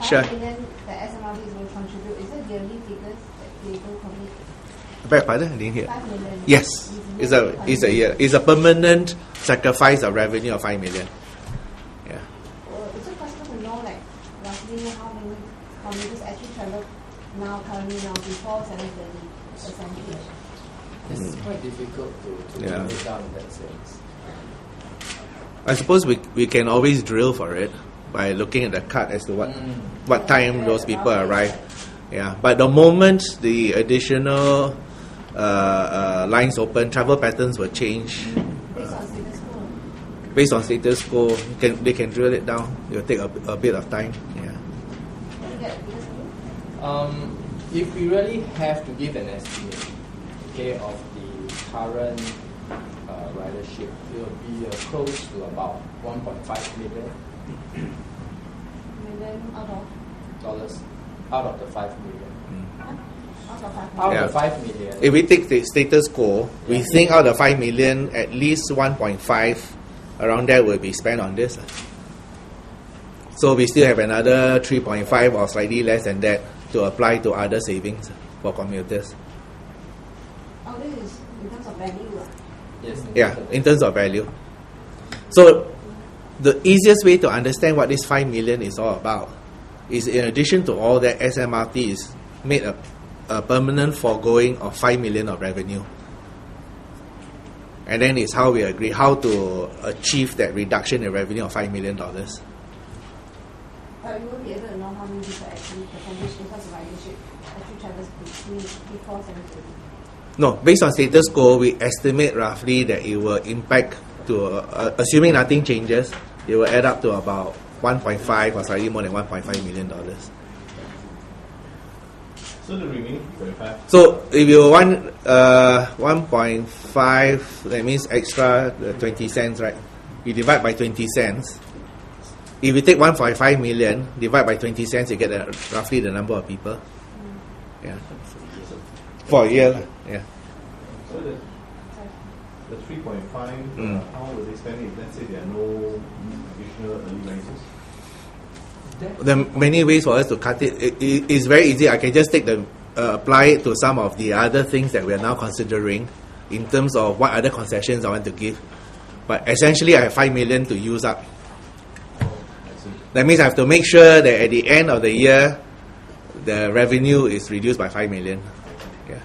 Sure. And then the SMRT will contribute. Is it yearly figures that they will commit? Beg pardon? I didn't hear. 5 million. Yes, it's a permanent sacrifice of revenue of 5 million. Yeah. Is it possible to know, like, roughly how many commuters actually travel currently before 7:30 It's quite difficult to Yeah. bring it down in that sense. I suppose we can always drill for it by looking at the cut as to what time those people arrive. Yeah, but the moment the additional lines open, travel patterns will change. Based on status quo. Based on status quo, they can drill it down. It will take a bit of time. Yeah. Can you get figures for me? If we really have to give an estimate, okay, of the current ridership, it will be close to about 1.5 million Million out of? dollars out of the 5 million. Out of 5 Out million. of the 5 million. If we take the status quo, we think out of 5 million, at least 1.5 around there will be spent on this. So we still have another 3.5 or slightly less than that to apply to other savings for commuters. Oh, this is in terms of value. Yes. Yeah, in terms of value. So the easiest way to understand what this 5 million is all about is, in addition to all that, SMRT is made a permanent foregoing of 5 million of revenue. And then it's how we agree how to achieve that reduction in revenue of $5 million. But you won't be able to know how many people actually percentage because of ridership actually travels before 7:30. No, based on status quo, we estimate roughly that it will impact to, assuming nothing changes, it will add up to about 1.5 or slightly more than $1.5 million. So the remaining 2.5. So if you want 1.5, that means extra 20 cents, right? You divide by 20 cents. If you take 1.5 million, divide by 20 cents, you get roughly the number of people. Yeah. For a year. Yeah. So the 3.5, how will they spend it? Let's say there are no additional early rises. There are many ways for us to cut it. It's very easy. I can just take apply it to some of the other things that we are now considering in terms of what other concessions I want to give. But essentially, I have 5 million to use up. That means I have to make sure that at the end of the year, the revenue is reduced by 5 million. Yeah.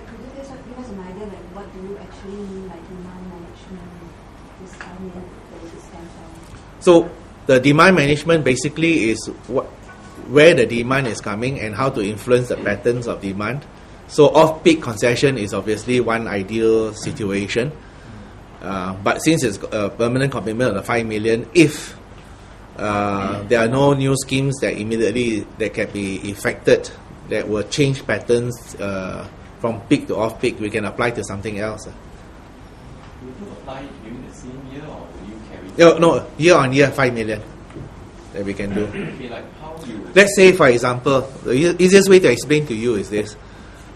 Could you give us an idea, like what do you actually mean by demand management? This 5 million that is spent on? So the demand management basically is where the demand is coming and how to influence the patterns of demand. So off-peak concession is obviously one ideal situation. But since it's a permanent commitment of the 5 million, if there are no new schemes that immediately that can be effected that will change patterns from peak to off-peak, we can apply to something else. Will you apply it during the same year or will you carry? No, year on year, 5 million that we can do. Okay, like how you... Let's say, for example, the easiest way to explain to you is this.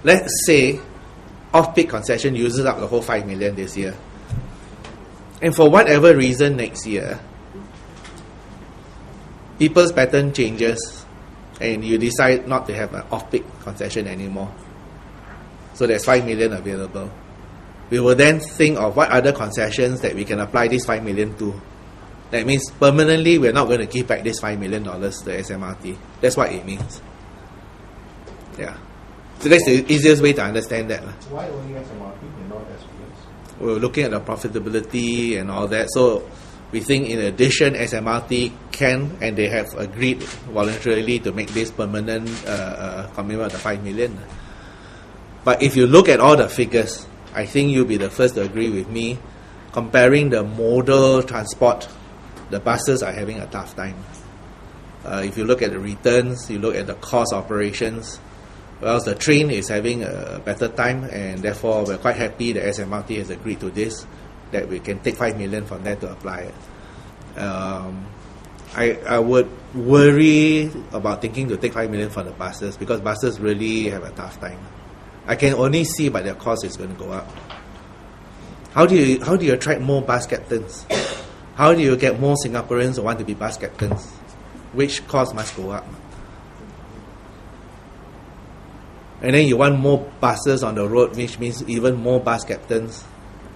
Let's say off-peak concession uses up the whole 5 million this year. And for whatever reason next year, people's pattern changes and you decide not to have an off-peak concession anymore. So there's 5 million available. We will then think of what other concessions that we can apply this 5 million to. That means permanently we're not going to give back this $5 million to SMRT. That's what it means. Yeah. So that's the easiest way to understand that. Why only SMRT and not SPS? We're looking at the profitability and all that. So we think in addition, SMRT can and they have agreed voluntarily to make this permanent commitment of the 5 million. But if you look at all the figures, I think you'll be the first to agree with me. Comparing the modal transport, the buses are having a tough time. If you look at the returns, you look at the cost operations, well, the train is having a better time, and therefore we're quite happy that SMRT has agreed to this, that we can take 5 million from there to apply it. I would worry about thinking to take 5 million from the buses because buses really have a tough time. I can only see by their cost is going to go up. How do you attract more bus captains? How do you get more Singaporeans who want to be bus captains? which cost must go up. And then you want more buses on the road, which means even more bus captains.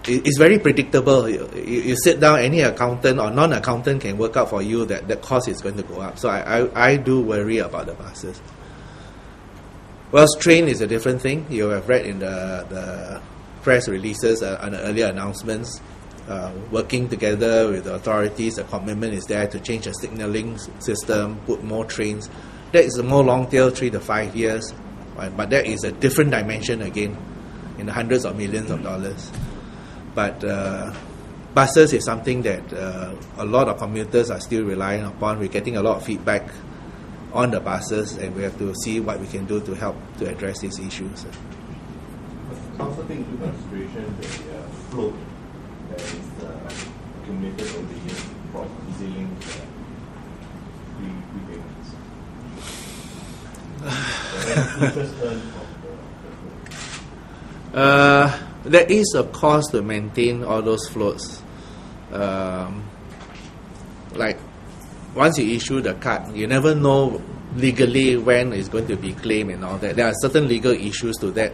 It's very predictable. You sit down, any accountant or non-accountant can work out for you that the cost is going to go up. So I do worry about the buses. Well, train is a different thing. You have read in the press releases and earlier announcements, working together with the authorities, the commitment is there to change the signalling system, put more trains. That is a more long tail, 3 to 5 years. But that is a different dimension again, in the hundreds of millions of dollars. But buses is something that a lot of commuters are still relying upon. We're getting a lot of feedback on the buses, and we have to see what we can do to help to address these issues. Also take into consideration the float that is accumulated over the years from EZ-Link repayments. Interest earned from the float. There is a cost to maintain all those floats. Like once you issue the card, you never know legally when it's going to be claimed and all that. There are certain legal issues to that,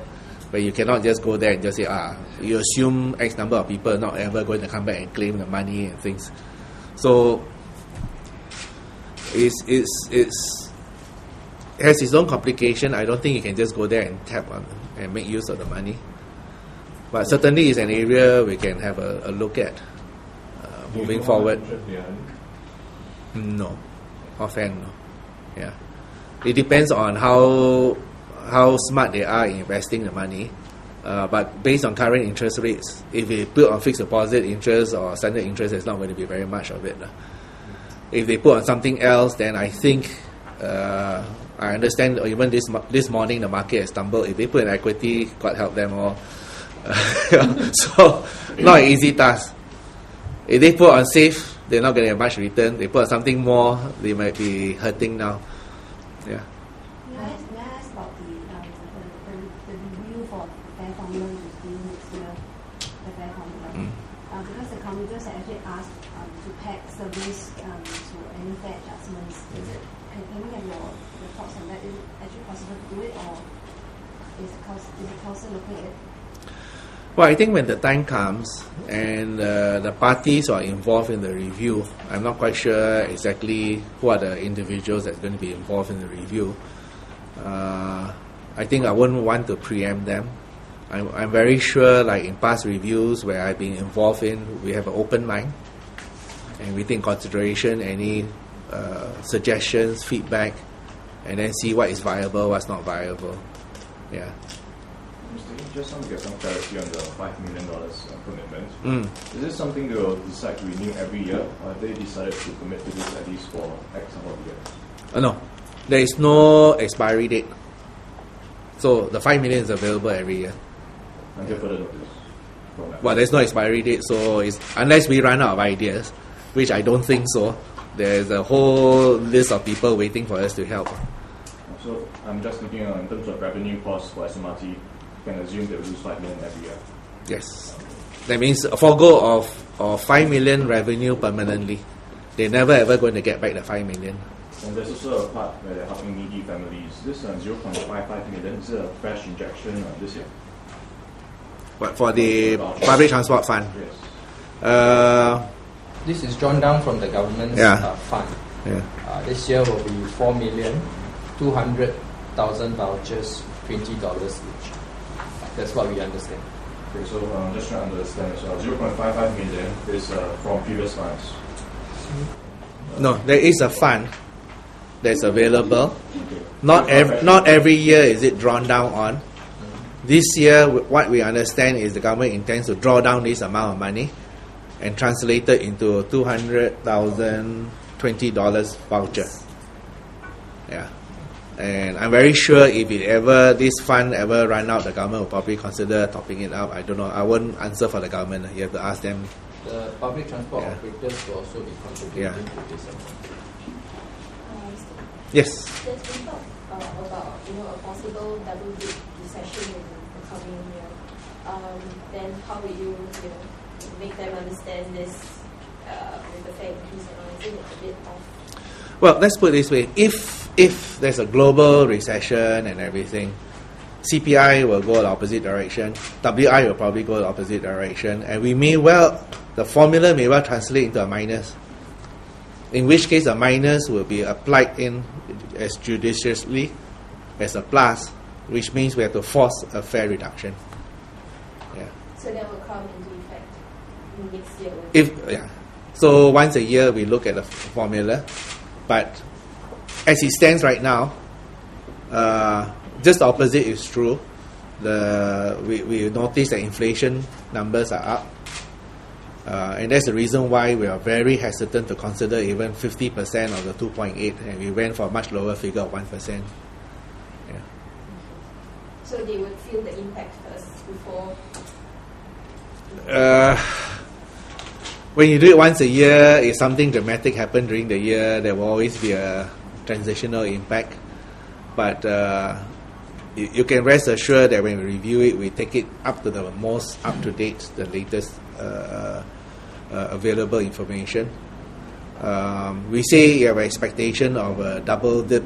where you cannot just go there and just say, you assume X number of people are not ever going to come back and claim the money and things. So it has its own complication. I don't think you can just go there and tap on and make use of the money. But certainly it's an area we can have a look at moving forward. No, offhand, no. Yeah, it depends on how smart they are in investing the money. But based on current interest rates, if they put on fixed deposit interest or standard interest, there's not going to be very much of it. If they put on something else, then I think I understand. Even this morning the market has stumbled. If they put in equity, God help them all. So not an easy task. If they put on safe, they're not going to have much return. They put on something more, they might be hurting now. Yeah. May I ask about the review for fare formula which is due next year, the fare formula? Because the commuters have actually asked to pack service to any fare adjustments. Can you have your thoughts on that? Is it actually possible to do it, or is it council looking at it? Well, I think when the time comes and the parties are involved in the review, I'm not quite sure exactly who are the individuals that's going to be involved in the review. I think I wouldn't want to preempt them. I'm very sure, like in past reviews where I've been involved in, we have an open mind and we take consideration any suggestions, feedback, and then see what is viable, what's not viable. Yeah. Just want to get some clarity on the $5 million commitment. Is this something they will decide to renew every year, or have they decided to commit to this at least for X number of years? No, there is no expiry date. So the $5 million is available every year. Until further notice. Well, there's no expiry date, so unless we run out of ideas, which I don't think so, there's a whole list of people waiting for us to help. So I'm just thinking in terms of revenue costs for SMRT, can assume they will lose $5 million every year. Yes. That means a forego of $5 million revenue permanently. They're never ever going to get back the $5 million. And there's also a part where they're helping needy families. This $0.55 million, is it a fresh injection this year? But for the public transport fund? Yes. This is drawn down from the government's fund. Yeah. This year will be $4,200,000 vouchers, $20 each. That's what we understand. Okay, so just trying to understand as well. 0.55 million is from previous funds. No, there is a fund that's available. Okay. Not every year is it drawn down on. This year, what we understand is the government intends to draw down this amount of money and translate it into $200,000 $20 voucher. Yeah. And I'm very sure if this fund ever run out, the government will probably consider topping it up. I don't know. I won't answer for the government. You have to ask them. The public transport operators will also be contributing to this amount. Yes. There's been talk about a possible double-dip recession in the coming year. Then how will you make them understand this with the fare increase and all? Is it a bit off? Well, let's put it this way. If there's a global recession and everything, CPI will go the opposite direction, WI will probably go the opposite direction, and the formula may well translate into a minus. In which case, a minus will be applied in as judiciously as a plus, which means we have to force a fare reduction. Yeah. So that will come into effect in next year. So once a year we look at the formula, but as it stands right now, just the opposite is true. We notice that inflation numbers are up, and that's the reason why we are very hesitant to consider even 50% of the 2.8, and we went for a much lower figure of 1%. Yeah. So they would feel the impact first before. When you do it once a year, if something dramatic happened during the year, there will always be a transitional impact. But you can rest assured that when we review it, we take it up to the most up-to-date, the latest available information. We say you have an expectation of a double dip.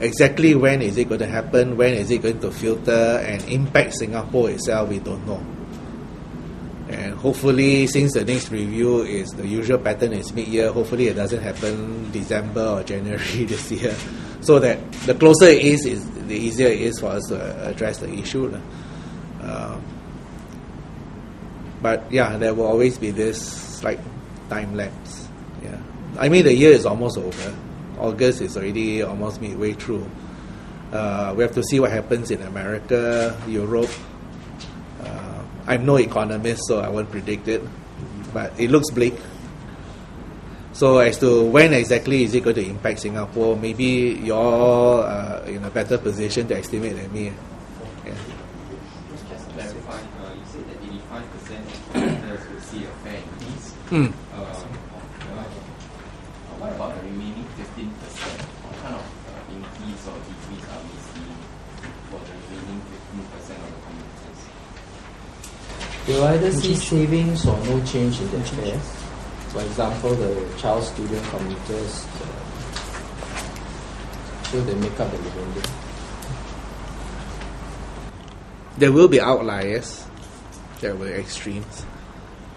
Exactly when is it going to happen, when is it going to filter and impact Singapore itself, we don't know. And hopefully, since the next review is the usual pattern is mid-year, hopefully it doesn't happen December or January this year. So that the closer it is the easier it is for us to address the issue. But yeah, there will always be this slight time lapse. Yeah, I mean the year is almost over. August is already almost midway through. We have to see what happens in America, Europe. I'm no economist, so I won't predict it, but it looks bleak. So as to when exactly is it going to impact Singapore, maybe you're in a better position to estimate than me. Yeah. Just to clarify, you said that 85% of commuters will see a fare increase. What about the remaining 15%? What kind of increase or decrease are we seeing for the remaining 15% of the commuters? You'll either see savings or no change in their fares. For example, the child student commuters, so they make up the remainder. There will be outliers. There will be extremes.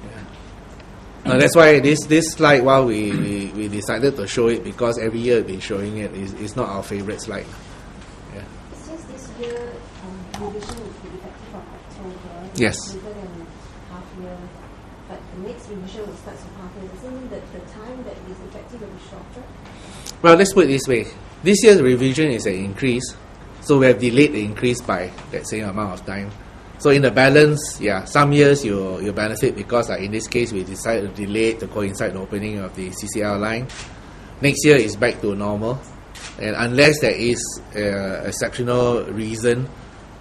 Yeah. That's why this slide, while we decided to show it, because every year we've been showing it, is not our favorite slide. Yeah. It's just this year, revision will be effective from October. Yes. Later than half year. But the next revision will start from half year. Does it mean that the time that is effective will be shorter? Well, let's put it this way. This year's revision is an increase, so we have delayed the increase by that same amount of time. So in the balance, some years you benefit because in this case we decided to delay it to coincide the opening of the CCL line. Next year is back to normal, and unless there is exceptional reason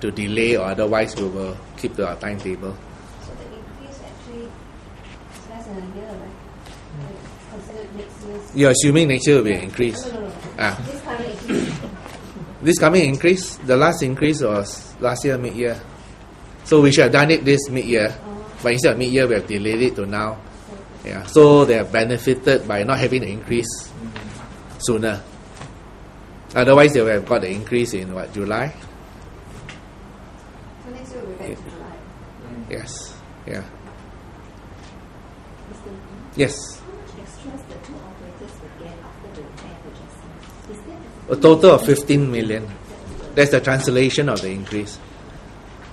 to delay or otherwise, we will keep to our timetable. So the increase actually is less than a year, right? Considered next year's. You're assuming next year will be an increase. No. This current increase. This coming increase, the last increase was last year mid-year. So we should have done it this mid-year, but instead of mid-year we have delayed it to now. Yeah, so they have benefited by not having the increase sooner. Otherwise they would have got the increase in July? So next year we'll be back to July. Yes. Yeah. How Yes. much extras the two operators will get after the fare adjustment? Is that A total of 15 million. That's the translation of the increase.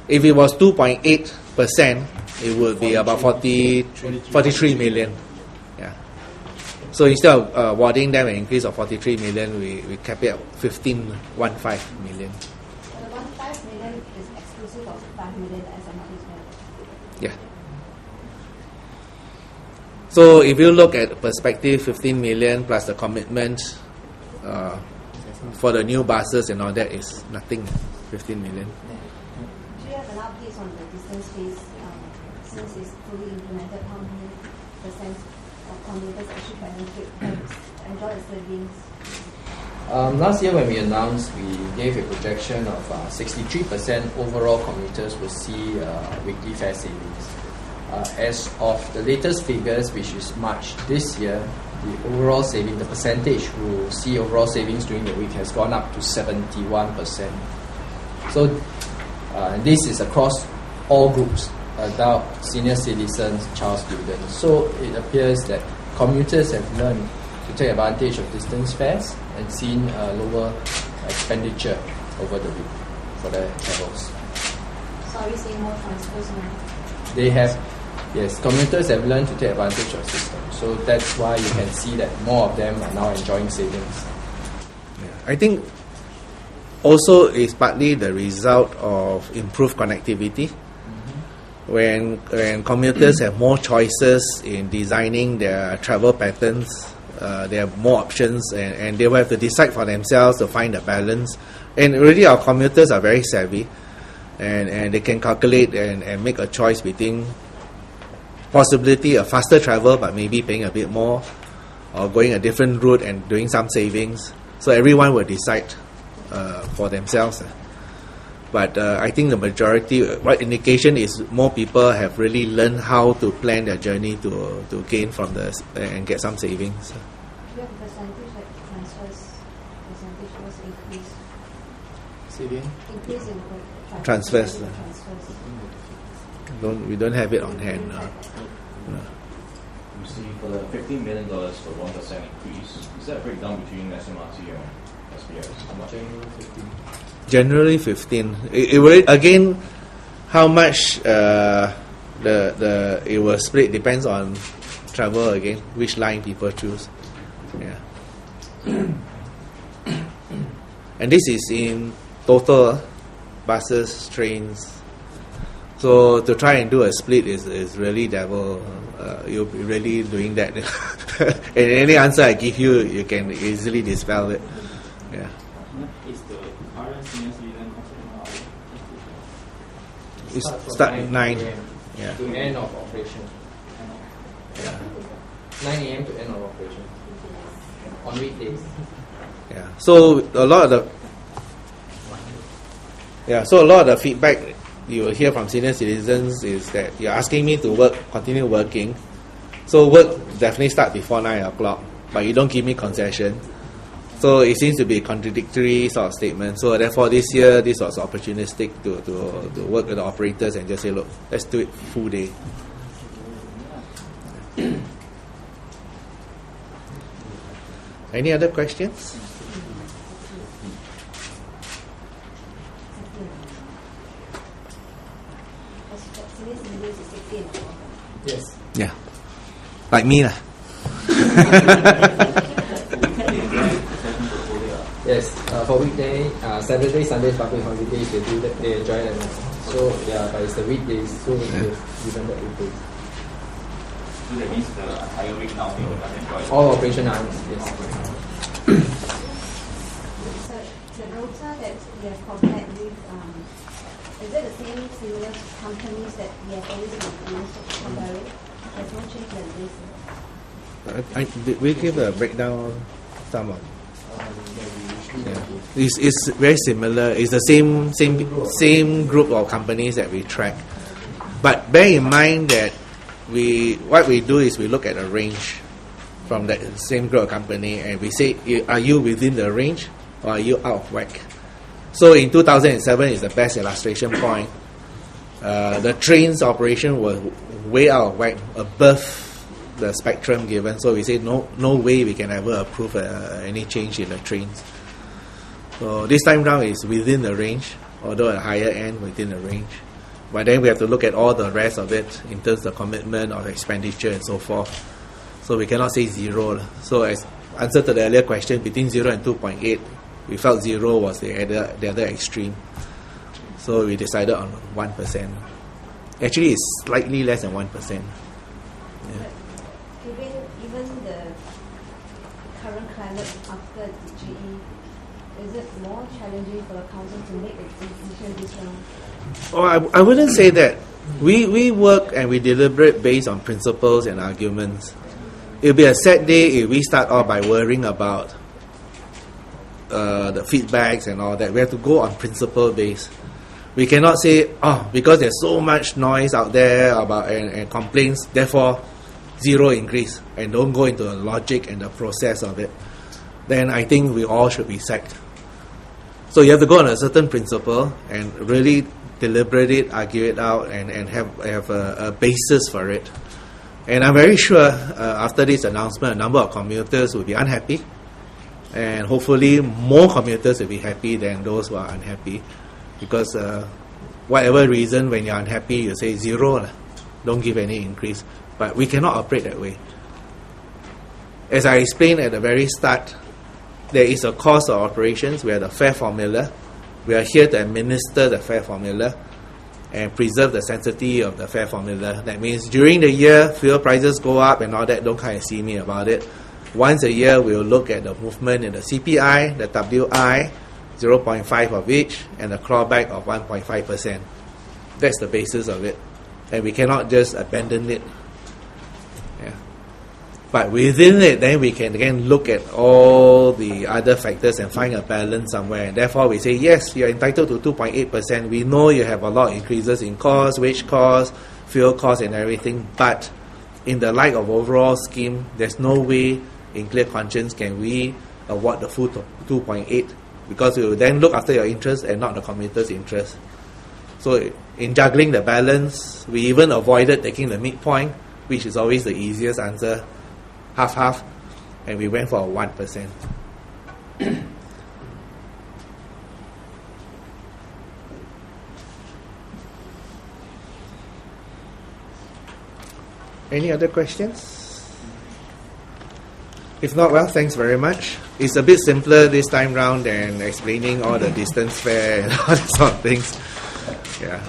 If it was 2.8%, it would be about 43 million. Yeah. So instead of awarding them an increase of 43 million, we kept it at 15 million. So the 1.5 million is exclusive of 5 million that SMRT is paying. Yeah. So if you look at perspective, 15 million plus the commitment for the new buses and all that is nothing. 15 million. Do you have an update on the distance fees since it's fully implemented? How many percent of commuters actually benefit and enjoy the savings? Last year when we announced, we gave a projection of 63% overall commuters will see weekly fare savings. As of the latest figures, which is March this year, the overall saving, the percentage who see overall savings during the week has gone up to 71%. So this is across all groups, adult, senior citizens, child students. So it appears that commuters have learned to take advantage of distance fares and seen lower expenditure over the week for their travels. So are we seeing more transfers now? They have, yes, commuters have learned to take advantage of the system. So that's why you can see that more of them are now enjoying savings. I think also it's partly the result of improved connectivity. When commuters have more choices in designing their travel patterns, they have more options, and they will have to decide for themselves to find a balance. And already our commuters are very savvy, and they can calculate and make a choice between possibility of faster travel but maybe paying a bit more, or going a different route and doing some savings. So everyone will decide for themselves. But I think the majority, what indication is more people have really learned how to plan their journey to gain from this and get some savings. Do you have a percentage that transfers, percentage was increased? Saving? Increase in Transfers. transfers. We don't have it on hand. You see, for the $15 million for 1% increase, is that a breakdown between SMRT and SBS? How much? Generally 15. It will, again, how much it will split depends on travel again, which line people choose. Yeah. And this is in total buses, trains. So to try and do a split is really devil. You'll be really doing that. And any answer I give you, you can easily dispel it. Yeah. Is the current senior citizen also It's start 9. Yeah. To end of operation. Yeah. 9 a.m. to end of operation. On weekdays. Yeah. So a lot of the feedback you will hear from senior citizens is that you're asking me to continue working. So work definitely start before 9 o'clock, but you don't give me concession. So it seems to be a contradictory sort of statement. So therefore this year, this was opportunistic to work with the operators and just say, look, let's do it full day. Any other questions? Senior citizens is 16. Yes. Yeah. Like me lah. Yes, for weekday, Saturday, Sunday, public holidays, they do that, they enjoy it. So yeah, but it's the weekdays, so they've given the weekdays. So that means the entire week now they will not enjoy it. All operation hours, yes. So the rota that we have compared with, is it the same similar companies that we have always been used to comparing? There's no change like this. Did we give a breakdown some of yeah. It's very similar. It's the same group of companies that we track. But bear in mind that what we do is we look at a range from that same group of company and we say, are you within the range or are you out of whack? So in 2007 is the best illustration point. The trains operation was way out of whack, above the spectrum given. So we say no way we can ever approve any change in the trains. So this time round is within the range, although at a higher end within the range. But then we have to look at all the rest of it in terms of commitment of expenditure and so forth. So we cannot say zero. So as answer to the earlier question, between 0 and 2.8, we felt 0 was the other extreme. So we decided on 1%. Actually, it's slightly less than 1%. Yeah. Given the current climate after the GE, is it more challenging for the council to make a decision this round? Oh, I wouldn't say that. We work and we deliberate based on principles and arguments. It'll be a sad day if we start off by worrying about the feedbacks and all that. We have to go on principle base. We cannot say, because there's so much noise out there about and complaints, therefore zero increase and don't go into the logic and the process of it, then I think we all should be sacked. So you have to go on a certain principle and really deliberate it, argue it out, and have a basis for it. And I'm very sure after this announcement, a number of commuters will be unhappy, and hopefully more commuters will be happy than those who are unhappy, because whatever reason, when you're unhappy, you say zero, don't give any increase. But we cannot operate that way. As I explained at the very start, there is a cost of operations. We have the fare formula. We are here to administer the fare formula and preserve the sanctity of the fare formula. That means during the year, fuel prices go up and all that, don't come and see me about it. Once a year, we'll look at the movement in the CPI, the WI, 0.5 of each, and a clawback of 1.5%. That's the basis of it. And we cannot just abandon it. Yeah. But within it, then we can again look at all the other factors and find a balance somewhere. And therefore, we say, yes, you're entitled to 2.8%. We know you have a lot of increases in cost, wage cost, fuel cost, and everything. But in the light of overall scheme, there's no way in clear conscience can we award the full 2.8, because we will then look after your interest and not the commuter's interest. So in juggling the balance, we even avoided taking the midpoint, which is always the easiest answer, half-half, and we went for 1%. Any other questions? If not, well, thanks very much. It's a bit simpler this time round than explaining all the distance fare and all that sort of things. Yeah.